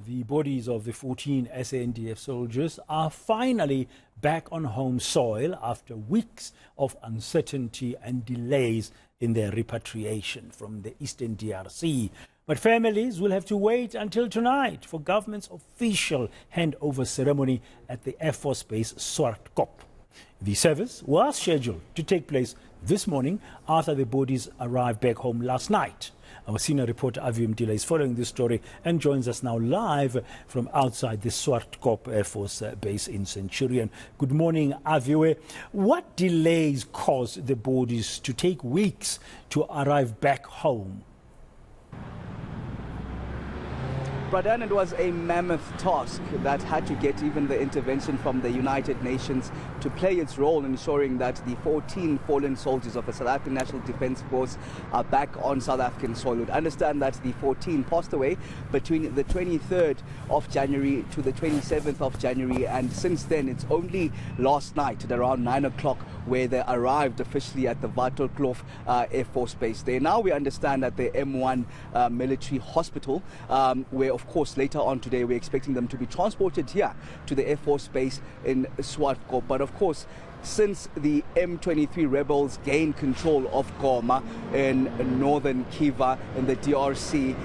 The bodies of the 14 SANDF soldiers are finally back on home soil after weeks of uncertainty and delays in their repatriation from the eastern DRC. But families will have to wait until tonight for government's official handover ceremony at the Air Force Base Swartkop. The service was scheduled to take place this morning after the bodies arrived back home last night. Our senior reporter Aviwe Mtila is following this story and joins us now live from outside the Swartkop Air Force Base in Centurion. Good morning, Aviwe. What delays caused the bodies to take weeks to arrive back home? Bradan, it was a mammoth task that had to get even the intervention from the United Nations to play its role in ensuring that the 14 fallen soldiers of the South African National Defence Force are back on South African soil. We understand that the 14 passed away between the 23rd of January to the 27th of January, and since then it's only last night at around 9 o'clock where they arrived officially at the Swartkop Air Force Base. There now we understand at the M1 military hospital, where of course later on today we're expecting them to be transported here to the Air Force Base in Swartkop. But of course, since the M23 rebels gained control of Goma in northern Kivu in the DRC,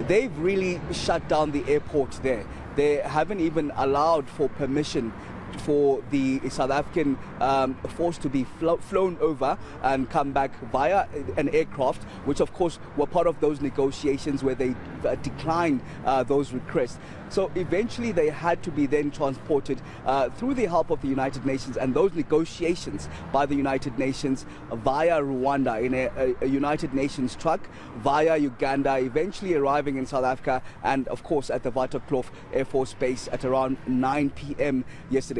they've really shut down the airport there. They haven't even allowed for permission for the South African force to be flown over and come back via an aircraft, which of course were part of those negotiations where they declined those requests. So eventually they had to be then transported through the help of the United Nations and those negotiations by the United Nations via Rwanda in a United Nations truck via Uganda, eventually arriving in South Africa and of course at the Swartkop Air Force Base at around 9 p.m. yesterday.